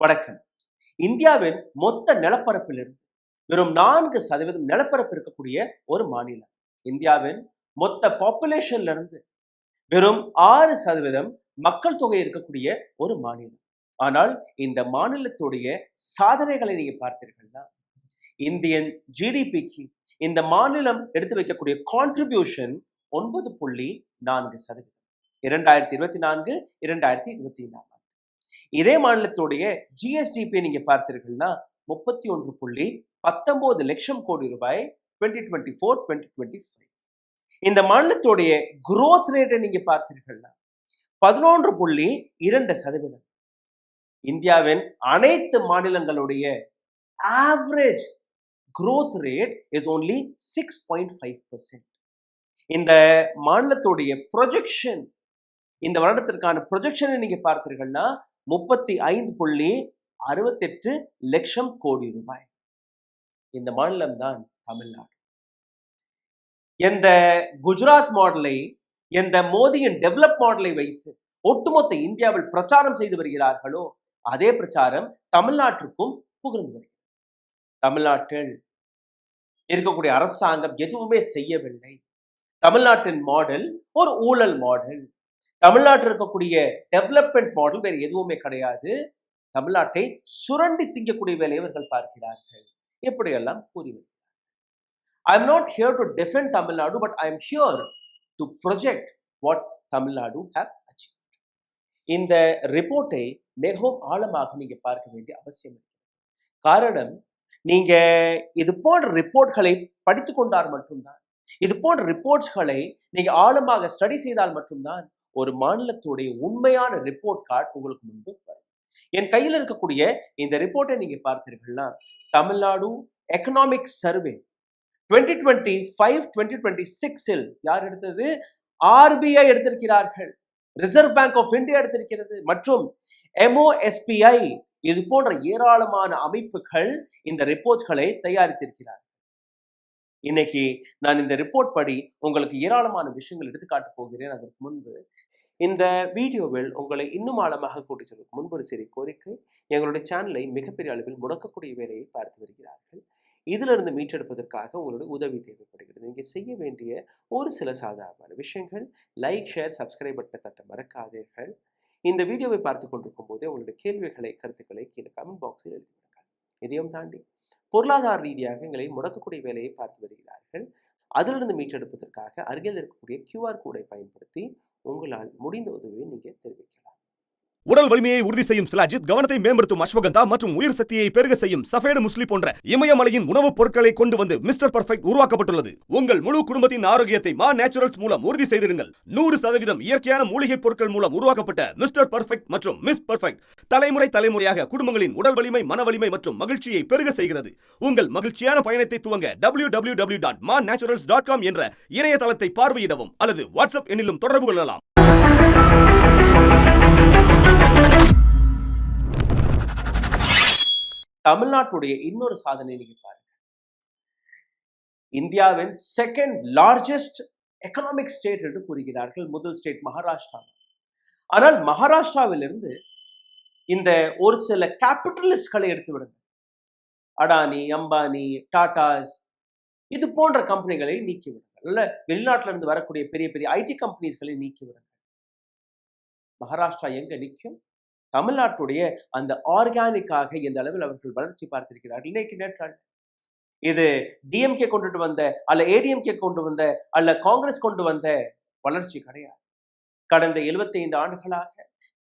வணக்கம். இந்தியாவின் மொத்த நிலப்பரப்பிலிருந்து வெறும் 4% நிலப்பரப்பு இருக்கக்கூடிய ஒரு மாநிலம். இந்தியாவின் மொத்த பாப்புலேஷன்ல இருந்து வெறும் 6% மக்கள் தொகை இருக்கக்கூடிய ஒரு மாநிலம். ஆனால் இந்த மாநிலத்துடைய சாதனைகளை நீங்க பார்த்தீர்கள்னா, இந்தியன் ஜிடிபிக்கு இந்த மாநிலம் எடுத்து வைக்கக்கூடிய கான்ட்ரிபியூஷன் 9.4%. 2024 2025 இதே மாநிலத்துடைய ஜிஎஸ்டிபி நீங்க பார்த்தீர்கள்னா 31.19 லட்சம் கோடி ரூபாய் 2024-2025. இந்த மாநிலத்துடைய growth ரேட்டை நீங்க பார்த்தீர்கள்னா 11.2%. இந்தியாவின் அனைத்து மாநிலங்களுடைய average growth rate is only 6.5%. இந்த மாநிலத்துடைய ப்ரொஜெக்ஷன், இந்த வருடத்திற்கான ப்ரொஜெக்ஷனை நீங்க பார்த்தீர்கள்னா 35.68 லட்சம் கோடி ரூபாய். இந்த மாநிலம் தான் தமிழ்நாடு. எந்த குஜராத் மாடலை, எந்த மோடியின் டெவலப் மாடலை வைத்து ஒட்டுமொத்த இந்தியாவில் பிரச்சாரம் செய்து வருகிறார்களோ அதே பிரச்சாரம் தமிழ்நாட்டிற்கும் புகுந்து வருகிறது. தமிழ்நாட்டில் இருக்கக்கூடிய அரசாங்கம் எதுவுமே செய்யவில்லை. தமிழ்நாட்டின் மாடல் ஒரு ஊழல் மாடல். தமிழ்நாட்டில் இருக்கக்கூடிய டெவலப்மெண்ட் மாடல் வேறு எதுவுமே கிடையாது. தமிழ்நாட்டை சுரண்டி திங்கக்கூடிய வேலையை இவர்கள் பார்க்கிறார்கள். எப்படியெல்லாம் கூறி வருகிறார்கள். I am not here to defend Tamil Nadu, but I am here to project what Tamil Nadu have achieved. இந்த ரிப்போர்ட்டை மிகவும் ஆழமாக நீங்க பார்க்க வேண்டிய அவசியம் இருக்கு. காரணம், நீங்க இது போன்ற ரிப்போர்ட்களை படித்துக் கொண்டால் மட்டும்தான், இது போன்ற ரிப்போர்ட்ஸ்களை நீங்க ஆழமாக ஸ்டடி செய்தால் மட்டும்தான் ஒரு மாநிலத்துடைய உண்மையான ரிப்போர்ட் கார்டு உங்களுக்கு முன்பு வரும். என் கையில் இருக்கக்கூடிய இந்த ரிப்போர்ட்டை நீங்க பார்த்தீர்கள்னா, தமிழ்நாடு எக்கனாமிக் சர்வே 2025-2026 யார் எடுத்தது? ஆர்பிஐ எடுத்திருக்கிறார்கள், ரிசர்வ் பேங்க் ஆஃப் இந்தியா எடுத்திருக்கிறது, மற்றும் MOSPI இது போன்ற ஏராளமான அமைப்புகள் இந்த ரிப்போர்ட்களை தயாரித்திருக்கிறார். இன்னைக்கு நான் இந்த ரிப்போர்ட் படி உங்களுக்கு ஏராளமான விஷயங்கள் எடுத்துக்காட்ட போகிறேன். அதற்கு முன்பு இந்த வீடியோவில் உங்களை இன்னும் ஆழமாக கூட்டிச் செல்வதற்கு முன்பு ஒரு சிறிய கோரிக்கை. எங்களுடைய சேனலை மிகப்பெரிய அளவில் முடக்கக்கூடிய வேலையை பார்த்து வருகிறார்கள். இதிலிருந்து மீட்டெடுப்பதற்காக உங்களுடைய உதவி தேவைப்படுகிறது. நீங்க செய்ய வேண்டிய ஒரு சில சாதாரண விஷயங்கள்: லைக், ஷேர், சப்ஸ்கிரைப் பட்டனை தட்ட மறக்காதீர்கள். இந்த வீடியோவை பார்த்து கொண்டிருக்கும் போதே உங்களுடைய கேள்விகளை, கருத்துக்களை கீழே கமெண்ட் பாக்ஸில் எழுதிவிடுங்கள். இதையும் தாண்டி பொருளாதார ரீதியாக எங்களை முடக்கக்கூடிய வேலையை பார்த்து வருகிறார்கள். அதிலிருந்து மீட்டெடுப்பதற்காக அருகில் இருக்கக்கூடிய QR கோடை பயன்படுத்தி உங்களால் முடிந்த உதவியை நீங்க தெரிவிக்கலாம். உடல் வலிமையை உறுதி செய்யும் சிலாஜித், கவனத்தை மேம்படுத்தும் அஸ்வகந்தா மற்றும் உயிர் சக்தியை பெருக செய்யும் சஃபேடு முஸ்லி போன்ற இமயமலையின் உணவுப் பொருட்களை கொண்டு வந்து மிஸ்டர் பர்ஃபெக்ட் உருவாக்கப்பட்டுள்ளது. உங்கள் முழு குடும்பத்தின் ஆரோக்கியத்தை மா நேச்சுரல்ஸ் மூலம் உறுதி செய்திருங்கள். 100% இயற்கையான மூலிகை பொருட்கள் மூலம் உருவாக்கப்பட்ட மிஸ்டர் பர்ஃபெக்ட் மற்றும் மிஸ் பர்ஃபெக்ட் தலைமுறையாக குடும்பங்களின் உடல் வலிமை, மன வலிமை மற்றும் மகிழ்ச்சியை பெருக செய்கிறது. உங்கள் மகிழ்ச்சியான பயணத்தை துவங்க www.mannaturals.com என்ற இணையதளத்தை பார்வையிடவும் அல்லது வாட்ஸ்அப் எண்ணிலும் தொடர்பு கொள்ளலாம். தமிழ்நாட்டுடைய இன்னொரு சாதனை நீங்க பாருங்க. இந்தியாவின் செகண்ட் லார்ஜஸ்ட் எக்கனாமிக் ஸ்டேட் என்று கூறுகிறார்கள். முதல் ஸ்டேட் மகாராஷ்டிரா. ஆனால் மகாராஷ்டிராவிலிருந்து இந்த ஒரு சில கேபிட்டலிஸ்ட்களை எடுத்து விடுங்க. அடானி, அம்பானி, டாடாஸ் இது போன்ற கம்பெனிகளை நீக்கி விடுங்கள். இல்ல வெளிநாட்டில இருந்து வரக்கூடிய பெரிய பெரிய ஐடி கம்பெனிஸ்களை நீக்கி விடுங்கள். மகாராஷ்டிரா எங்க நிற்கும்? தமிழ்நாட்டுடைய அந்த ஆர்கானிக்காக எந்த அளவில் அவர்கள் வளர்ச்சி பார்த்திருக்கிறார்கள். இன்னைக்கு நேற்றால் இது டிஎம்கே கொண்டுட்டு வந்த அல்ல ஏடிஎம்கே கொண்டு வந்த அல்ல காங்கிரஸ் கொண்டு வந்த வளர்ச்சி கிடையாது. கடந்த 75 ஆண்டுகளாக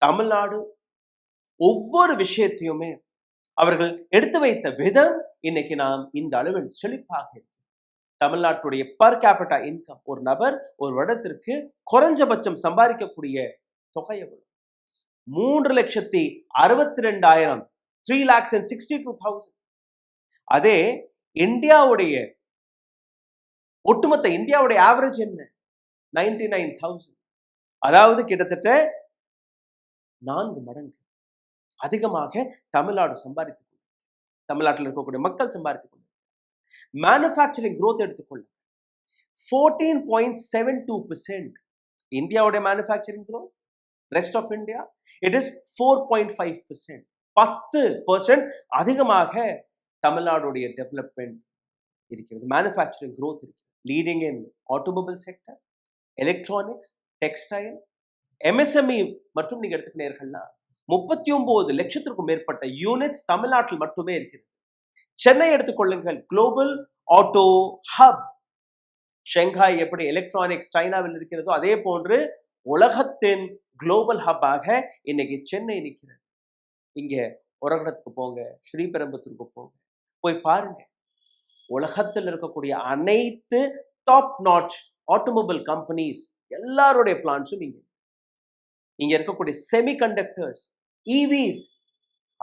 தமிழ்நாடு ஒவ்வொரு விஷயத்தையுமே அவர்கள் எடுத்து வைத்த விதம் இன்னைக்கு நாம் இந்த அளவில் செழிப்பாக இருக்கு. தமிழ்நாட்டுடைய பர் கேபிட்டா இன்கம், ஒரு நபர் ஒரு வருடத்திற்கு குறைஞ்சபட்சம் சம்பாதிக்கக்கூடிய தொகை எவ்வளவு? 3,62,000, 3,62,000. அதே இந்தியாவுடைய ஒட்டுமொத்த இந்தியாவுடைய ஆவரேஜ் என்ன? 99,000. அதாவது கிட்டத்தட்ட 4 மடங்கு அதிகமாக தமிழ்நாடு சம்பாதித்துக் கொண்டு, தமிழ்நாட்டில் இருக்கக்கூடிய மக்கள் சம்பாதித்துக் கொண்டு. மேனுஃபேக்சரிங் growth எடுத்துக்கொள்ள 14.72%. இந்தியாவுடைய manufacturing growth, rest of India it is 4.5%. 10% அதிகமாக தமிழ்நாடுடைய டெவலப்மெண்ட் இருக்கிறது. மேனுஃபேக்சரிங் growth இருக்கு. லீடிங் இன் automobile sector, electronics, textile, MSME மற்றும் நீங்க எடுத்துக்கிட்டீர்கள்னா 39 லட்சத்திற்கும் மேற்பட்ட யூனிட்ஸ் தமிழ்நாட்டில் மட்டுமே இருக்கிறது. சென்னை எடுத்துக்கொள்ளுங்கள், குளோபல் ஆட்டோ ஹப். ஷெங்காய் எப்படி எலக்ட்ரானிக்ஸ் சைனாவில் இருக்கிறதோ அதே போன்று உலகத்தின் குளோபல் ஹப்பாக இன்னைக்கு சென்னை நிற்கிறது. இங்க உரகடத்துக்கு போங்க, ஸ்ரீபெரும்புத்தூருக்கு போங்க, போய் பாருங்க. உலகத்தில் இருக்கக்கூடிய அனைத்து டாப் நாட்ச் ஆட்டோமொபைல் கம்பெனிஸ் எல்லாருடைய பிளான்ஸும் இங்க இருக்கக்கூடிய செமிகண்டக்டர்ஸ், இவிஸ்,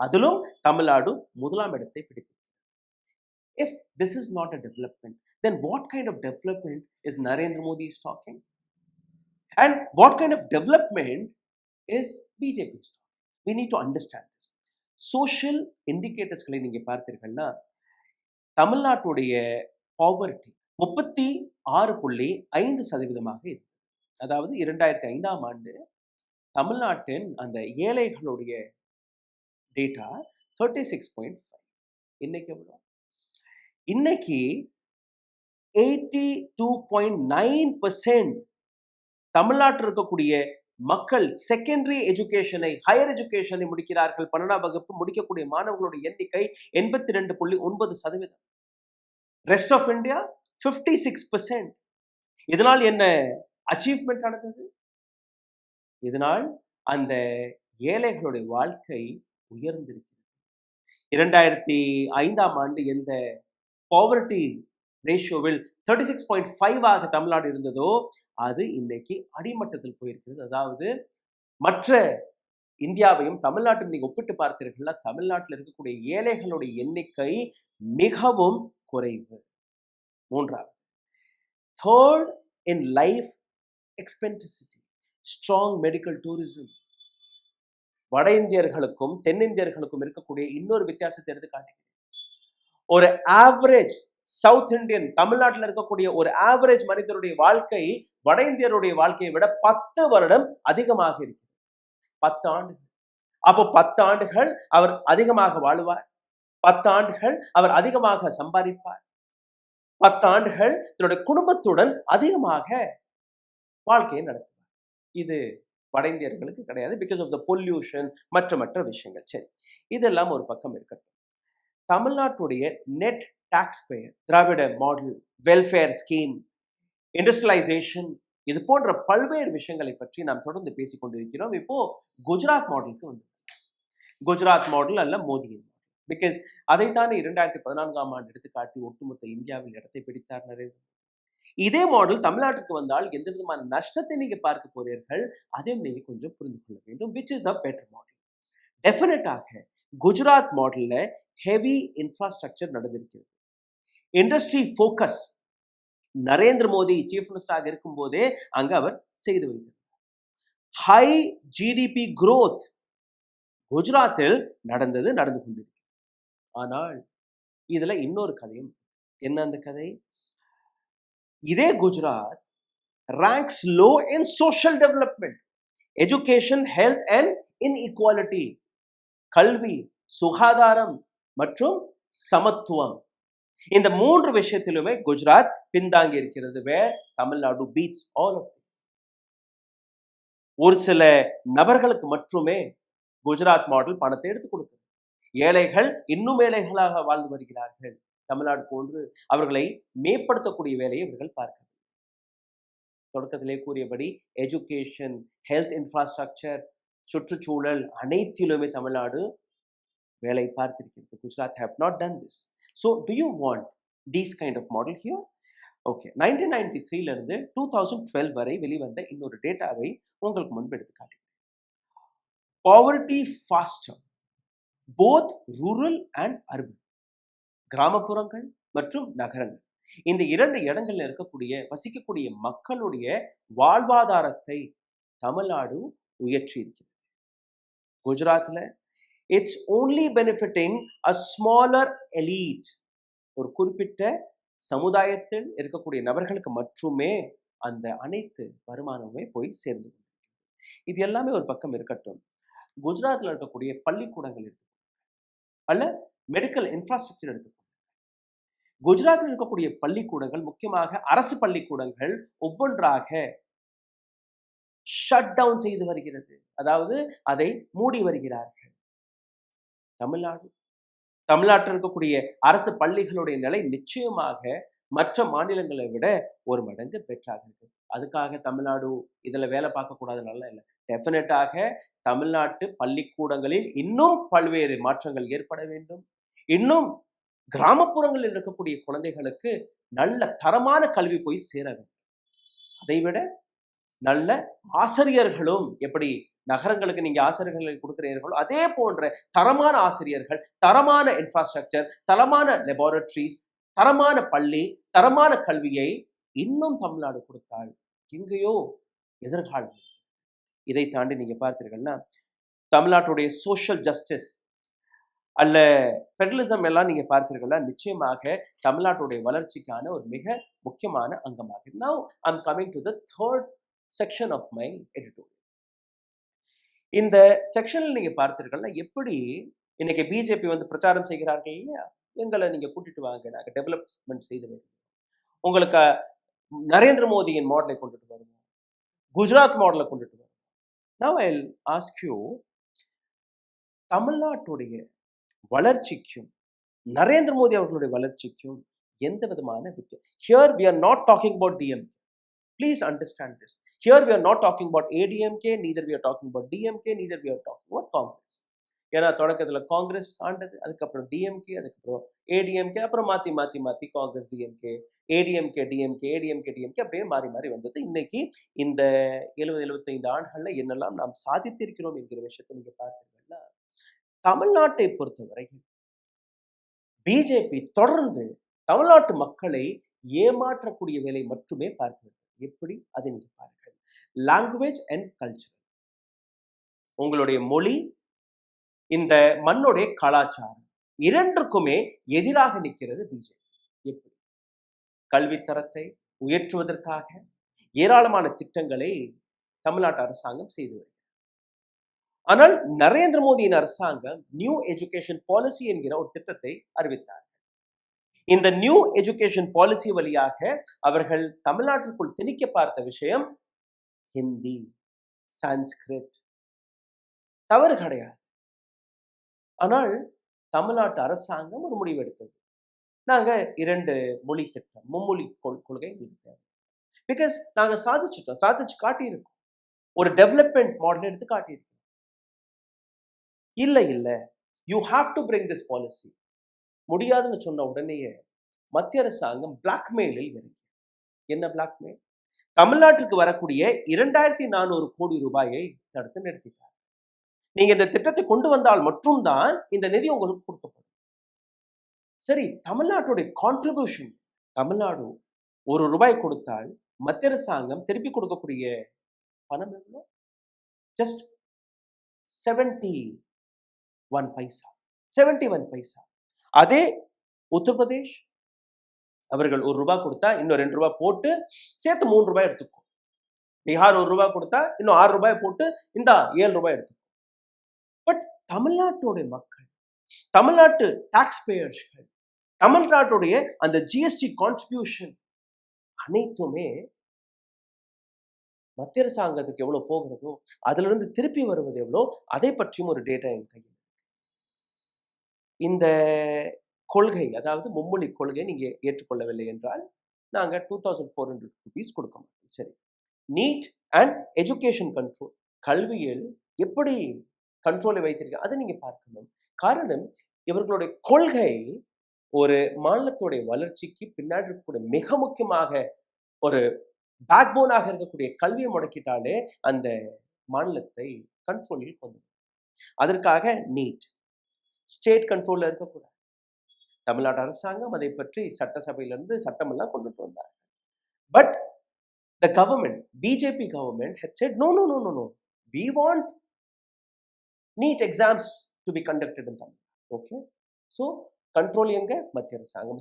அதிலும் தமிழ்நாடு முதலாம் இடத்தை பிடித்தது. If this is not a development, then what kind of development is Narendra Modi is talking? And what kind of development is BJP is talking? We need to understand this. Social indicators நீங்க பார்த்தீர்கள்னா தமிழ்நாட்டுடைய poverty 36.5% இருக்கு. அதாவது 2005ஆம் ஆண்டு தமிழ்நாட்டின் அந்த ஏழைகளுடைய data 36.5. இன்னைக்கு எவ்வளோ? இன்னைக்கு 82.9% தமிழ்நாட்டில் இருக்கக்கூடிய மக்கள் செகண்டரி எஜுகேஷனை, ஹையர் எஜுகேஷனை முடிக்கிறார்கள். 12ஆம் வகுப்பு முடிக்கக்கூடிய மாணவர்களுடைய எண்ணிக்கை 82.9%. Rest of India 56%. இதனால் என்ன அச்சீவ்மெண்ட் நடந்தது? இதனால் அந்த ஏழைகளுடைய வாழ்க்கை உயர்ந்திருக்கிறது. 2005ஆம் ஆண்டு எந்த பாவர்ட்டி ரேஷியோவில் 36.5 தமிழ்நாடு இருந்ததோ அது இன்னைக்கு அடிமட்டத்தில் போயிருக்கிறது. அதாவது மற்ற இந்தியாவையும் தமிழ்நாட்டையும் நீங்க ஒப்பிட்டு பார்த்தீர்கள்னா தமிழ்நாட்டில் இருக்கக்கூடிய ஏழைகளுடைய எண்ணிக்கை மிகவும் குறைவு. மூன்றாவது, third in life expectancy, strong medical tourism. வட இந்தியர்களுக்கும் தென்னிந்தியர்களுக்கும் இருக்கக்கூடிய இன்னொரு வித்தியாசத்தை எடுத்து காட்டுகிறேன். ஒரு ஆவரேஜ் சவுத் இந்தியன், தமிழ்நாட்டில் இருக்கக்கூடிய ஒரு ஆவரேஜ் மனிதருடைய வாழ்க்கை வட இந்தியருடைய வாழ்க்கையை விட 10 வருடம் அதிகமாக இருக்கிறது. 10 ஆண்டுகள். அப்போ 10 ஆண்டுகள் அவர் அதிகமாக வாழுவார், 10 ஆண்டுகள் அவர் அதிகமாக சம்பாதிப்பார், 10 ஆண்டுகள் தன்னுடைய குடும்பத்துடன் அதிகமாக வாழ்க்கையை நடத்துவார். இது வட இந்தியர்களுக்கு கிடையாது, பிகாஸ் ஆஃப் த பொல்யூஷன், மற்ற விஷயங்கள். சரி, இதெல்லாம் ஒரு பக்கம் இருக்கட்டும். தமிழ்நாட்டுடைய நெட் டாக்ஸ் பேயர், திராவிட மாடல், வெல்ஃபேர் ஸ்கீம், இண்டஸ்ட்ரியலைசேஷன், இது போன்ற பல்வேறு விஷயங்களை பற்றி நாம் தொடர்ந்து பேசிக் கொண்டிருக்கிறோம். இப்போ குஜராத் மாடலுக்கு வந்து, குஜராத் மாடல் அல்ல மோடியின் மாடல், பிகாஸ் அதைத்தானே 2014ஆம் ஆண்டு எடுத்துக்காட்டி ஒட்டுமொத்த இந்தியாவில் இடத்தை பிடித்தார் நரேந்திர மோடி. இதே மாடல் தமிழ்நாட்டுக்கு வந்தால் எந்த விதமான நஷ்டத்தை நீங்க பார்க்க போறீர்கள், அதையும் நீங்க கொஞ்சம் புரிந்து கொள்ள வேண்டும். Which is a better model? டெஃபினட்டாக குஜராத் மாடல்ல ஹெவி இன்ஃப்ராஸ்ட்ரக்சர் நடந்திருக்கிறது. Industry focus Narendra Modi chief மினிஸ்டராக இருக்கும் போதே அங்க அவர் செய்து வைத்தார். ஹை ஜிடிபி growth குஜராத்தில் நடந்து கொண்டிருக்கு. ஆனால் இதுல இன்னொரு கதையும். என்ன அந்த கதை? இதே Gujarat ranks low in social development, education, health and inequality. கல்வி, சுகாதாரம் மற்றும் சமத்துவம், இந்த 3 விஷயத்திலுமே குஜராத் பின்தாங்கி இருக்கிறது. Where Tamil Nadu beats all of this. ஒரு சில நபர்களுக்கு மட்டுமே குஜராத் மாடல் பணத்தை எடுத்துக் கொடுக்கிறது. ஏழைகள் இன்னும் ஏழைகளாக வாழ்ந்து வருகிறார்கள். தமிழ்நாடு போன்று அவர்களை மேம்படுத்தக்கூடிய வேலையை இவர்கள் பார்க்கிறார்கள். தொடக்கத்திலே கூறியபடி எஜுகேஷன், ஹெல்த் இன்ஃப்ராஸ்ட்ரக்சர், சுற்றுச்சூழல் அனைத்திலுமே தமிழ்நாடு வேலை பார்த்திருக்கிறது. Gujarat have not done this. So do you want these kind of model here? Okay, 1993 இருந்து 2012 வரை வெளிவந்த இன்னொரு டேட்டாவை உங்களுக்கு முன்பு எடுத்து காட்டுகிறேன். Poverty faster, both rural and urban. கிராமப்புறங்கள் மற்றும் நகரங்கள், இந்த 2 இடங்கள்ல இருக்கக்கூடிய வசிக்கக்கூடிய மக்களுடைய வாழ்வாதாரத்தை தமிழ்நாடு உயர்த்தி இருக்கிறது. குஜராத்ல it's only benefiting a smaller elite, ஒரு குறிப்பிட்ட சமுதாயத்தில் இருக்கக்கூடிய நபர்களுக்கு மட்டுமே அந்த அனைத்து வருமானமே போய் சேர்ந்து. இது எல்லாமே ஒரு பக்கம் இருக்கட்டும். குஜராத்தில் இருக்கக்கூடிய பள்ளிக்கூடங்கள் இருக்கு. அல்ல மெடிக்கல் இன்ஃப்ராஸ்ட்ரக்சர் எடுத்துக்கொள்ளுங்கள். குஜராத்தில் இருக்கக்கூடிய பள்ளிக்கூடங்கள், முக்கியமாக அரசு பள்ளிக்கூடங்கள் ஒவ்வொன்றாக ஷட் டவுன் செய்து வருகிறது. அதாவது அதை மூடி வருகிறார்கள். தமிழ்நாட்டில் இருக்கக்கூடிய அரசு பள்ளிகளுடைய நிலை நிச்சயமாக மற்ற மாநிலங்களை விட ஒரு மடங்கு பெற்றாக இருக்கு. அதுக்காக தமிழ்நாடு இதுல வேலை பார்க்கக்கூடாதுனால இல்லை. டெஃபினட்டாக தமிழ்நாட்டு பள்ளிக்கூடங்களில் இன்னும் பல்வேறு மாற்றங்கள் ஏற்பட வேண்டும். இன்னும் கிராமப்புறங்களில் இருக்கக்கூடிய குழந்தைகளுக்கு நல்ல தரமான கல்வி போய் சேர வேண்டும். அதைவிட நல்ல ஆசிரியர்களும், எப்படி நகரங்களுக்கு நீங்க ஆசிரியர்களை கொடுக்கிறீர்களோ அதே போன்ற தரமான ஆசிரியர்கள், தரமான இன்ஃப்ராஸ்ட்ரக்சர், தரமான லெபார்டரிஸ், தரமான பள்ளி, தரமான கல்வியை இன்னும் தமிழ்நாடு கொடுத்தால் எங்கேயோ எதிர்காலம். இதை தாண்டி நீங்க பார்த்தீர்கள்னா தமிழ்நாட்டுடைய சோஷியல் ஜஸ்டிஸ் அல்ல ஃபெடரலிசம் எல்லாம் நீங்க பார்த்தீர்கள்னா நிச்சயமாக தமிழ்நாட்டுடைய வளர்ச்சிக்கான ஒரு மிக முக்கியமான அங்கமாக. Now I'm coming to the third section of my editorial. இந்த செக்ஷனில் நீங்க பார்த்தீர்கள்னா எப்படி இன்னைக்கு பிஜேபி வந்து பிரச்சாரம் செய்கிறார்கள் இல்லையா, எங்களை நீங்க கூட்டிட்டு வாங்க, நாங்க டெவலப்மெண்ட் செய்து வருவோம், உங்களுக்கு நரேந்திர மோடியின் மாடலை கொண்டுட்டு வருவோம், குஜராத் மாடலை கொண்டுட்டு வருவோம். Now I'll ask you, தமிழ்நாட்டுடைய வளர்ச்சிக்கும் நரேந்திர மோடி அவர்களுடைய வளர்ச்சிக்கும் எந்த விதமான வித்தியாசம்? Here we are not talking about DMK. Please understand this. Here we are not talking about ADMK, neither we are talking about DMK, neither we are talking about Congress. ஏன்னா தொடக்கத்தில் காங்கிரஸ் ஆண்டது, அதுக்கப்புறம் டிஎம்கே, அதுக்கப்புறம் ஏடிஎம்கே, அப்புறம் மாற்றி மாற்றி மாற்றி Congress DMK, ADMK DMK, ADMK DMK, அப்படியே மாறி மாறி வந்தது. இன்னைக்கு இந்த 70-75 ஆண்டுகளில் என்னெல்லாம் நாம் சாதித்திருக்கிறோம் என்கிற விஷயத்தை நீங்கள் பார்த்தீங்கன்னா, தமிழ்நாட்டை பொறுத்தவரையில் பிஜேபி தொடர்ந்து தமிழ்நாட்டு மக்களை ஏமாற்றக்கூடிய வேலை மட்டுமே பார்க்கிறது. எப்படி அதை நீங்க பாருங்கள். லாங்குவேஜ் அண்ட் கல்ச்சர், உங்களுடைய மொழி, இந்த மண்ணுடைய கலாச்சாரம், இரண்டுக்குமே எதிராக நிற்கிறது பிஜேபி. எப்படி கல்வித்தரத்தை உயர்த்துவதற்காக ஏராளமான திட்டங்களை தமிழ்நாட்டு அரசாங்கம் செய்து வருகிறது. ஆனால் நரேந்திர மோடியின் அரசாங்கம் நியூ எஜுகேஷன் பாலிசி என்கிற ஒரு திட்டத்தை அறிவித்தார். இந்த நியூ எஜுகேஷன் பாலிசி வழியாக அவர்கள் தமிழ்நாட்டிற்குள் திணிக்க பார்த்த விஷயம் ஹிந்தி, சான்ஸ்கிரிட். தவறு கிடையாது. ஆனால் தமிழ்நாட்டு அரசாங்கம் ஒரு முடிவு எடுத்தது, நாங்க 2 மொழி திட்டம், மும்மொழி கொள்கை தேவை. பிகாஸ் நாங்க சாதிச்சு காட்டியிருக்கோம், ஒரு டெவலப்மெண்ட் மாடல் எடுத்து காட்டியிருக்கோம். இல்ல you have to bring this policy. முடியாதுன்னு சொன்ன உடனேயே மத்திய அரசாங்கம் பிளாக்மெயிலில் இறங்கி, என்ன பிளாக்மெயில்? தமிழ்நாட்டுக்கு வரக்கூடிய 2400 கோடி ரூபாயை தடுத்து நிறுத்திட்டார். நீங்க இந்த திட்டத்தை கொண்டு வந்தால் மட்டும்தான் இந்த நிதி உங்களுக்கு கொடுக்கப்படும். சரி, தமிழ்நாட்டுடைய கான்ட்ரிபியூஷன், தமிழ்நாடு ₹1 கொடுத்தால் மத்திய அரசாங்கம் திருப்பி கொடுக்கக்கூடிய பணம் எவ்வளோ? ஜஸ்ட் 71 பைசா. 71 பைசா. அதே உத்தரப்பிரதேஷ் அவர்கள் ₹1 கொடுத்தா இன்னும் ₹2 போட்டு சேர்த்து ₹3 எடுத்துக்கும். பீகார் ₹1 கொடுத்தா இன்னும் ₹6 போட்டு இந்த ₹7 எடுத்துக்கும். பட் தமிழ்நாட்டுடைய மக்கள், தமிழ்நாட்டு டாக்ஸ் பேயர்ஸ்கள், தமிழ்நாட்டுடைய அந்த ஜிஎஸ்டி கான்ட்ரிபியூஷன் அனைத்துமே மத்திய அரசாங்கத்துக்கு எவ்வளவு போகிறதோ அதுல இருந்து திருப்பி வருவது எவ்வளோ, அதை பற்றியும் ஒரு டேட்டா என் கையில். இந்த கொள்கை, அதாவது மும்மொழி கொள்கை நீங்க ஏற்றுக்கொள்ளவில்லை என்றால் நாங்க 2400 ரூபீஸ் கொடுக்க மாட்டோம். சரி, நீட் அண்ட் எஜுகேஷன் கண்ட்ரோல், கல்வியில் எப்படி கண்ட்ரோலை வைத்திருக்க அதை நீங்க பார்க்கணும். காரணம், இவர்களுடைய கொள்கை ஒரு மாநிலத்துடைய வளர்ச்சிக்கு பின்னாடி இருக்கக்கூடிய மிக முக்கியமாக ஒரு பேக்போனாக இருக்கக்கூடிய கல்வியை முடக்கிட்டாலே அந்த மாநிலத்தை கண்ட்ரோலில் கொண்டு. அதற்காக நீட் ஸ்டேட் கண்ட்ரோல்ல இருக்கக்கூடாது. தமிழ்நாடு அரசாங்கம் அதை பற்றி சட்டசபையிலிருந்து சட்டமெல்லாம் கொண்டுட்டு வந்தார். But the government, BJP government had said no, we want NEET exams to be conducted in Tamil. Okay, so control எங்க? மத்திய அரசாங்கம்.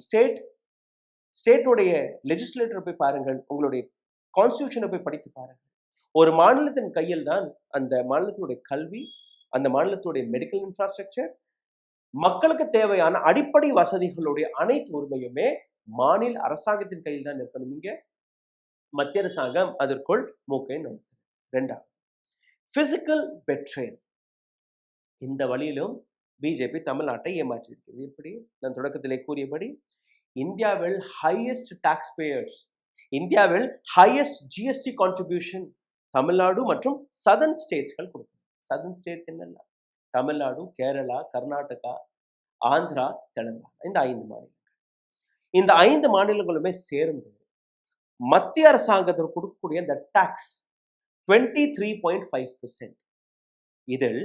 ஸ்டேட்டோடைய லெஜிஸ்லேட்டர் போய் பாருங்கள், உங்களுடைய கான்ஸ்டிடியூஷனை போய் படித்து பாருங்கள். ஒரு மாநிலத்தின் கையில் தான் அந்த மாநிலத்துடைய கல்வி, அந்த மாநிலத்துடைய மெடிக்கல் இன்ஃப்ராஸ்ட்ரக்சர், மக்களுக்கு தேவையான அடிப்படை வசதிகளுடைய அனைத்து உரிமையுமே மாநில அரசாங்கத்தின் கையில் தான் இருக்கணும். இங்க மத்திய அரசாங்கம் அதற்குள் மூக்கை நுழைக்கிறது. இரண்டாவது, பிசிக்கல் பெட்ரேல். இந்த வழியிலும் பிஜேபி தமிழ்நாட்டை ஏமாற்றியிருக்கிறது. எப்படி? நான் தொடக்கத்திலே கூறியபடி இந்தியாவில் ஹையஸ்ட் டாக்ஸ் பேயர்ஸ், இந்தியாவில் ஹையஸ்ட் ஜிஎஸ்டி கான்ட்ரிபியூஷன் தமிழ்நாடு மற்றும் சதர்ன் ஸ்டேட்ஸ்கள் கொடுக்கும். சதர்ன் ஸ்டேட்ஸ் என்னெல்லாம்? தமிழ்நாடு, கேரளா, கர்நாடகா, ஆந்திரா, தெலுங்கானா, இந்த 5 மாநிலங்கள். இந்த 5 மாநிலங்களுமே சேர்ந்து மத்திய அரசாங்கத்திற்கு கொடுக்கக்கூடிய இந்த டாக்ஸ் 23.5%. இதில்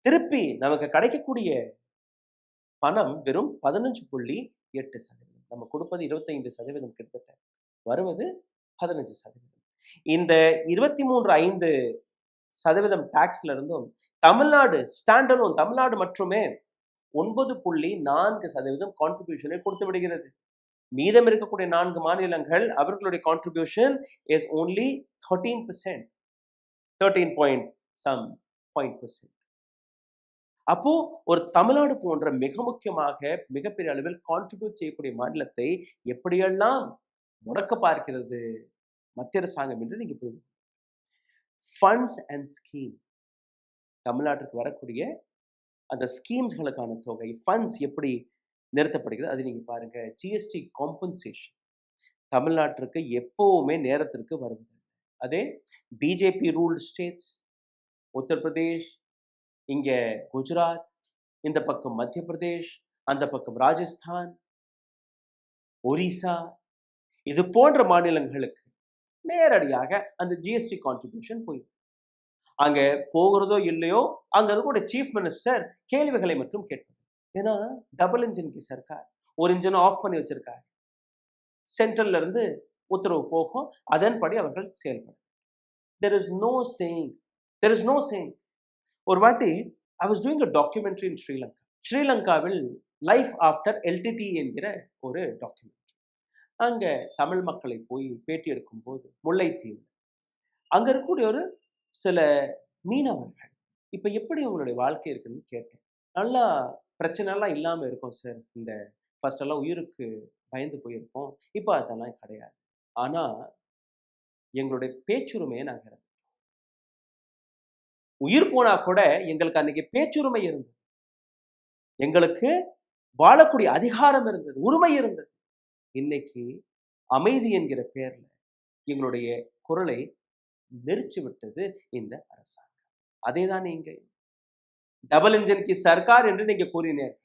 திருப்பி நமக்கு கிடைக்கக்கூடிய பணம் வெறும் 15.8%. நம்ம கொடுப்பது 25% கிட்டத்தட்ட, வருவது 15%. இந்த 23.5% டாக்ஸ்ல இருந்தும் தமிழ்நாடு ஸ்டாண்டலோன், தமிழ்நாடு மட்டுமே 9.4% கான்ட்ரிபியூஷனை கொடுத்து விடுகிறது. மீதம் இருக்கக்கூடிய 4 மாநிலங்கள் அவர்களுடைய கான்ட்ரிபியூஷன் இஸ் ஓன்லி 13%, 13.some%. அப்போ ஒரு தமிழ்நாடு போன்ற மிக முக்கியமாக மிகப்பெரிய அளவில் கான்ட்ரிபியூட் செய்யக்கூடிய மாநிலத்தை எப்படியெல்லாம் முடக்க பார்க்கிறது மத்திய அரசாங்கம் என்று நீங்க புரிந்து. ஃபண்ட்ஸ் அண்ட் ஸ்கீம், தமிழ்நாட்டுக்கு வரக்கூடிய அந்த ஸ்கீம்ஸ்களுக்கான தொகை, ஃபண்ட்ஸ் எப்படி நிறுத்தப்படுகிறது அது நீங்க பாருங்க. ஜிஎஸ்டி காம்பன்சேஷன் தமிழ்நாட்டிற்கு எப்பவுமே நேரத்திற்கு வருவது. அதே பிஜேபி ரூல்டு ஸ்டேட்ஸ், உத்தரப்பிரதேஷ், இங்க குஜராத், இந்த பக்கம் மத்திய பிரதேஷ், அந்த பக்கம் ராஜஸ்தான், ஒரிசா, இது போன்ற மாநிலங்களுக்கு நேரடியாக அந்த ஜிஎஸ்டி கான்ட்ரிபியூஷன் போயிடும். அங்க போகிறதோ இல்லையோ அங்க இருக்கக்கூடிய சீஃப் மினிஸ்டர் கேள்விகளை மட்டும் கேட்பார். ஏன்னா டபுள் இன்ஜின் கி சர்க்கார், ஒரு இன்ஜினை ஆஃப் பண்ணி வச்சிருக்காங்க. சென்ட்ரல்ல இருந்து உத்தரவு போகும், அதன்படி அவர்கள் செயல்படும். there is no saying. ஒரு வாட்டி I was doing a documentary in Sri Lanka. ஸ்ரீலங்காவில் லைஃப் ஆஃப்டர் எல்டிடி என்கிற ஒரு டாக்குமெண்ட்ரி. அங்க தமிழ் மக்களை போய் பேட்டி எடுக்கும் போது முல்லைத்தீவு அங்க இருக்கக்கூடிய ஒரு சில மீனவர்கள், இப்ப எப்படி உங்களுடைய வாழ்க்கை இருக்குன்னு கேட்டேன். நல்லா பிரச்சனை எல்லாம் இல்லாம இருக்கும் சார், இந்த ஃபர்ஸ்ட் எல்லாம் உயிருக்கு பயந்து போயிருக்கோம், இப்ப அதெல்லாம் கிடையாது. ஆனா எங்களுடைய பேச்சுரிமையை நாங்க இழந்தோம். உயிர் போனா கூட எங்களுக்கு அன்னைக்கு பேச்சுரிமை இருந்தது, எங்களுக்கு வாழக்கூடிய அதிகாரம் இருந்தது, உரிமை இருந்தது. இன்னைக்கு அமைதி என்கிற பெயர்ல எங்களுடைய குரலை நெரிச்சு விட்டது இந்த அரசாங்கம். அதேதான் நீங்க டபுள் இன்ஜின் கி சர்க்கார் என்று நீங்க கூறினீர்கள்.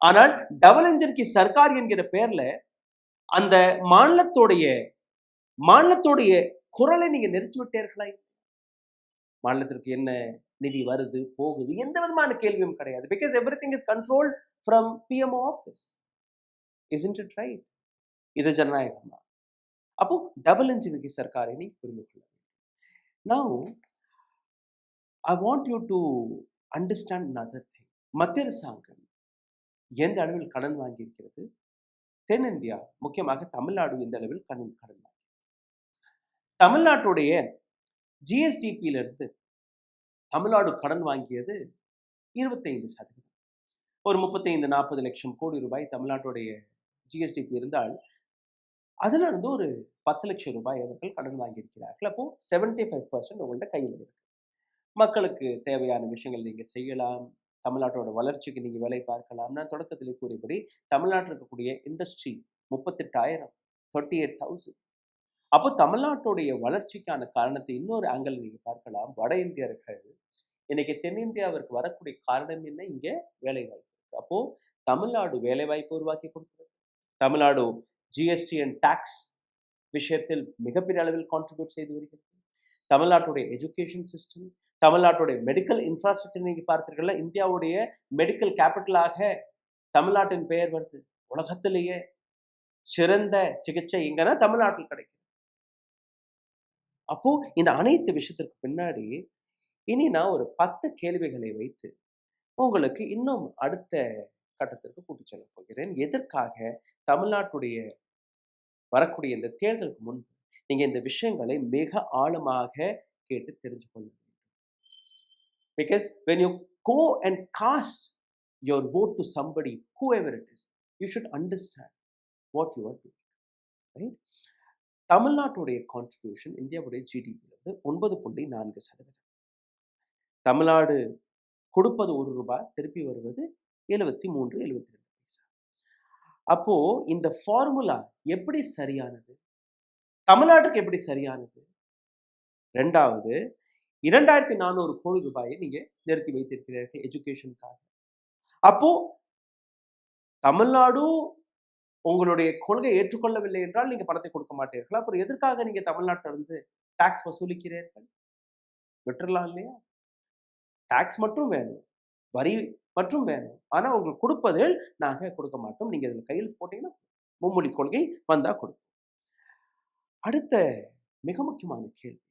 ஆனால் டபுள் இன்ஜின் கி சர்க்கார் என்கிற பெயர்ல அந்த மாநிலத்துடைய குரலை நீங்க நெரிச்சு விட்டீர்களா? மாநிலத்திற்கு என்ன நிதி வருது போகுது எந்த விதமான கேள்வியும் கிடையாது. Because everything is controlled from BMO office. Isn't it right? இது ஜனநாயகம் தான். அப்போ டபுள் இன்ஜின் கி சர்க்காரை நீங்க புரிந்து கொள்ள வேண்டும். Now, I want you to understand another thing. மத்திய அரசாங்கம் எந்த அளவில் கடன் வாங்கி இருக்கிறது, தென்னிந்தியா முக்கியமாக தமிழ்நாடு எந்த அளவில் கடன் வாங்கி. தமிழ்நாட்டுடைய ஜிஎஸ்டிபியில இருந்து தமிழ்நாடு கடன் வாங்கியது 25%. ஒரு 35-40 லட்சம் கோடி ரூபாய் தமிழ்நாட்டுடைய ஜிஎஸ்டிபி இருந்தால் அதுல இருந்து ஒரு 10 லட்சம் ரூபாய் அவர்கள் கடன் வாங்கியிருக்கிறார்கள். அப்போ 75% உங்கள்ட்ட கையில் இருக்கு. மக்களுக்கு தேவையான விஷயங்கள் நீங்க செய்யலாம், தமிழ்நாட்டோட வளர்ச்சிக்கு நீங்க வேலை பார்க்கலாம். நான் தொடக்கத்திலே கூறியபடி தமிழ்நாட்டில் இருக்கக்கூடிய இண்டஸ்ட்ரி 38,000, 38,000. அப்போ தமிழ்நாட்டுடைய வளர்ச்சிக்கான காரணத்தை இன்னொரு ஆங்கிள் நீங்க பார்க்கலாம். வட இந்தியர்கள் இன்னைக்கு தென்னிந்தியாவிற்கு வரக்கூடிய காரணம் என்ன? இங்க வேலை வாய்ப்பு இருக்கு. அப்போ தமிழ்நாடு வேலை வாய்ப்பு உருவாக்கி கொடுக்கிறது. தமிழ்நாடு ஜிஎஸ்டி அண்ட் டாக்ஸ் விஷயத்தில் மிகப்பெரிய அளவில் கான்ட்ரிபியூட் செய்து வருகிறது. தமிழ்நாட்டுடைய எஜுகேஷன் சிஸ்டம், தமிழ்நாட்டுடைய மெடிக்கல் இன்ஃப்ராஸ்ட்ரக்சர் நீங்க பார்த்தீர்கள்ல, இந்தியாவுடைய மெடிக்கல் கேபிட்டலாக தமிழ்நாட்டின் பெயர் வருது. உலகத்திலேயே சிறந்த சிகிச்சை எங்கன்னா தமிழ்நாட்டில் கிடைக்கும். அப்போ இந்த அனைத்து விஷயத்திற்கு பின்னாடி இனி நான் ஒரு 10 கேள்விகளை வைத்து உங்களுக்கு இன்னும் அடுத்த கட்டத்திற்கு கூட்டிச் செல்ல போகிறேன். எதற்காக தமிழ்நாட்டுடைய வரக்கூடிய இந்த தேர்தலுக்கு முன்பு நீங்க இந்த விஷயங்களை மிக ஆழமாக கேட்டு தெரிஞ்சு கொள்ள வேண்டும். Because when you go and cast your vote to somebody, whoever it is, you should understand what you are doing, right? தமிழ்நாட்டுடைய கான்ட்ரிபியூஷன் இந்தியாவுடைய ஜிடிபியிலிருந்து 9.4%. தமிழ்நாடு கொடுப்பது ₹1, திருப்பி வருவது 73, 72 பைசா. அப்போ இந்த ஃபார்முலா எப்படி சரியானது? தமிழ்நாட்டுக்கு எப்படி சரியானது? ரெண்டாவது, 2400 கோடி ரூபாயை நீங்க நிறுத்தி வைத்திருக்கிறீர்கள் எஜுகேஷனுக்காக. அப்போ தமிழ்நாடு உங்களுடைய கொள்கை ஏற்றுக்கொள்ளவில்லை என்றால் நீங்க பணத்தை கொடுக்க மாட்டீர்கள். அப்புறம் எதற்காக நீங்க தமிழ்நாட்டில இருந்து டாக்ஸ் வசூலிக்கிறீர்கள்? விட்டுறலாம் இல்லையா? டாக்ஸ் மட்டும் வேணும், வரி மட்டும் வேணும். ஆனா உங்களுக்கு கொடுப்பதில் நாங்க கொடுக்க மாட்டோம். நீங்க இதுல கையெழுத்து போட்டீங்கன்னா மும்மொழி கொள்கை வந்தா கொடுப்போம். அடுத்த மிக முக்கியமான கேள்வி,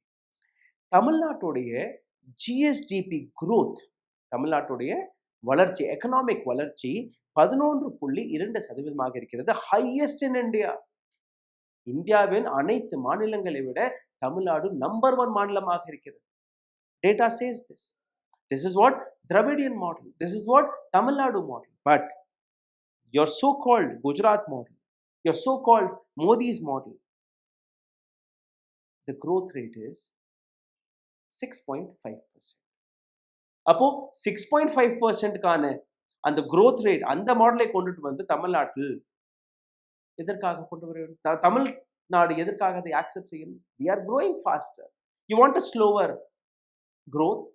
தமிழ்நாட்டுடைய ஜிஎஸ்டிபி growth, தமிழ்நாட்டுடைய வளர்ச்சி, எக்கனாமிக் வளர்ச்சி 11.2% இருக்கிறது. Highest in India. இந்தியாவின் அனைத்து மாநிலங்களை விட தமிழ்நாடு நம்பர் 1 மாநிலமாக இருக்கிறது. Data says this. This is what Dravidian model. This is what Tamil Nadu model. But your so-called Gujarat model, your so-called Modi's model, the growth rate is 6.5%. அப்போ 6.5%க்கான அந்த growth rate, அந்த மாடலை கொண்டுட்டு வந்து தமிழ்நாட்டில் எதற்காக கொண்டு வர வேண்டும்? தமிழ்நாடு எதற்காக அதை ஆக்செப்ட் செய்யணும்? We are growing faster. You want a slower growth?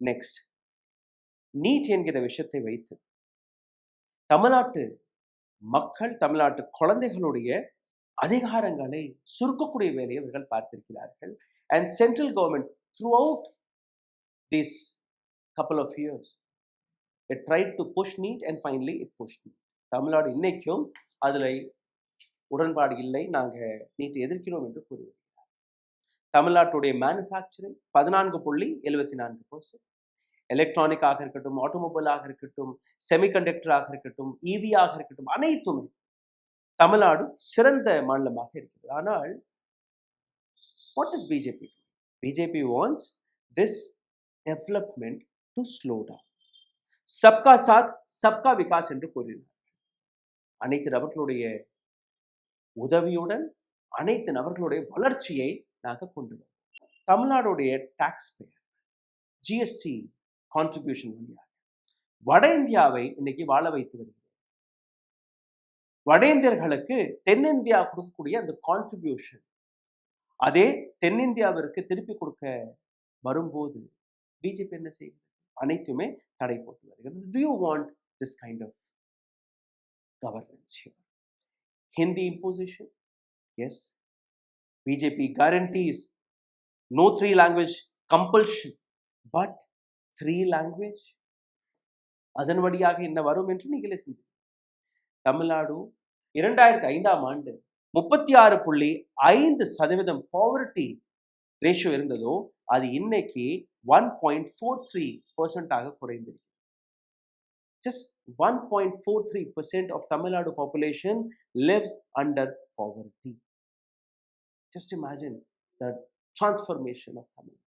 Next, NEET என்கிற விஷயத்தை வைத்து தமிழ்நாட்டு மக்கள், தமிழ்நாட்டு குழந்தைகளுடைய அதிகாரங்களை சுருக்கக்கூடிய வேலையை இவர்கள் பார்த்திருக்கிறார்கள். And central government throughout these couple of years, it tried to push NEET and finally it pushed NEET. Tamil Nadu இன்னைக்கும் அதுல உடன்பாடு இல்லை, நாங்க நீட் எதிர்க்கிறோம் என்று கூறியிருக்கிறார். தமிழ்நாட்டுடைய மேனுஃபேக்சரிங் 14.74%, எலக்ட்ரானிக் ஆக இருக்கட்டும், ஆட்டோமொபைல் ஆக இருக்கட்டும், செமிகண்டக்டர் ஆக இருக்கட்டும், இவி ஆக இருக்கட்டும், அனைத்துமே தமிழ்நாடு சிறந்த மாநிலமாக இருக்கிறது. ஆனால் what is BJP? BJP wants this development to slow down. சப்கா சாத் சப்கா விகாஸ் என்று கூறினார். அனைத்து நபர்களுடைய உதவியுடன் அனைத்து நபர்களுடைய வளர்ச்சியை நாங்கள் கொண்டு வரோம். தமிழ்நாடுடைய டாக்ஸ் பேயர் ஜிஎஸ்டி கான்ட்ரிபியூஷன் வழியாக வட இந்தியாவை இன்னைக்கு வாழ வைத்து வருகிறது. வட இந்தியர்களுக்கு தென்னிந்தியா கொடுக்கக்கூடிய அந்த கான்ட்ரிபியூஷன் அதே தென்னிந்தியாவிற்கு திருப்பி கொடுக்க வரும்போது பிஜேபி என்ன செய்கிறது? அனைத்துமே தடை போட்டு வருகிறது. Do you want this kind of governance here? Hindi imposition? Yes. BJP guarantees no 3 language compulsion, but 3 language. அதன் வழியாக என்ன வரும் என்று நீங்களே சிந்திங்க. தமிழ்நாடு 2005ஆம் ஆண்டு 36.5% பாவர்ட்டி ரேஷியோ இருந்ததோ அது இன்னைக்கு 1.43% குறைந்திருக்கு. Just 1.43% of Tamil Nadu population lives under poverty. Just imagine the transformation of Tamil Nadu.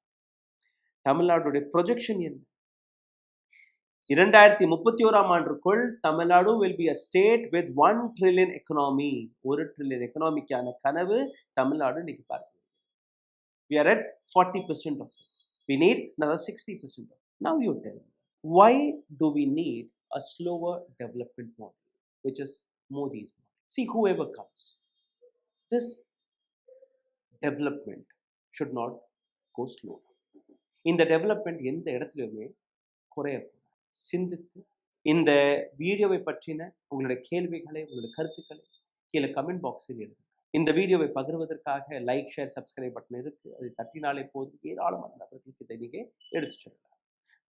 Tamil Naduடைய projection என்ன? 2031ஆம் ஆண்டுக்குள் Tamil Nadu will be a state with 1 trillion economy. 1 trillion எக்கனாமிக்கான கனவு தமிழ்நாடு இன்னைக்கு பார்க்கிறது. We are at 40% of it. We need another 60% of it. Now you tell me, why do we need a slower development model, which is Modi's model? See, whoever comes, this development should not go slow. இந்த development எந்த இடத்துலையுமே குறையக்கூடாது. சிந்தித்து இந்த வீடியோவை பற்றின உங்களுடைய கேள்விகளை, உங்களுடைய கருத்துக்களை கீழே கமெண்ட் பாக்ஸில் எழுதுங்க. இந்த வீடியோவை பகிர்வதற்காக லைக், ஷேர், சப்ஸ்கிரைப் பட்டன் இருக்கு. அதை தட்டினாலே போதும், ஏராளமான நபர்களுக்கு இதை நீங்க எடுத்து சொல்லலாம்.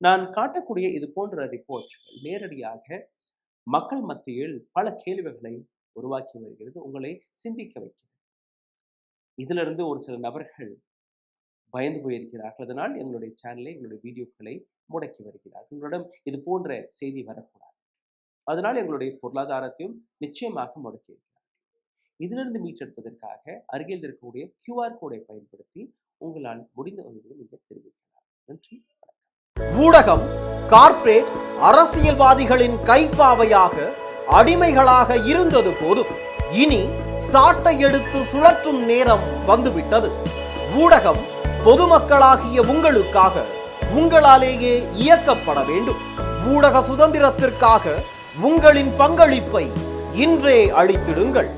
நான் காட்டக்கூடிய இது போன்ற ரிப்போர்ட்கள் நேரடியாக மக்கள் மத்தியில் பல கேள்விகளை உருவாக்கி வருகிறது, உங்களை சிந்திக்க வைக்கிறது. இதிலிருந்து ஒரு சில நபர்கள் பயந்து போயிருக்கிறார்கள். அதனால் எங்களுடைய சேனலை, எங்களுடைய வீடியோக்களை முடக்கி வருகிறார்கள். உங்களிடம் இது போன்ற செய்தி வரக்கூடாது. அதனால் எங்களுடைய பொருளாதாரத்தையும் நிச்சயமாக முடக்கி இருக்கிறார்கள். இதிலிருந்து மீட்டெடுப்பதற்காக அருகில் இருக்கக்கூடிய QR கோடை பயன்படுத்தி உங்களால் முடிந்த உதவியை நீங்கள் தெரிவிக்கலாம். நன்றி. ஊடகம் கார்ப்பரேட் அரசியல்வாதிகளின் கைப்பாவையாக அடிமைகளாக இருந்தது போதும். இனி சாட்டை எடுத்து சுழற்றும் நேரம் வந்துவிட்டது. ஊடகம் பொதுமக்களாகிய உங்களுக்காக உங்களாலேயே இயக்கப்பட வேண்டும். ஊடக சுதந்திரத்திற்காக உங்களின் பங்களிப்பை இன்றே அளித்திடுங்கள்.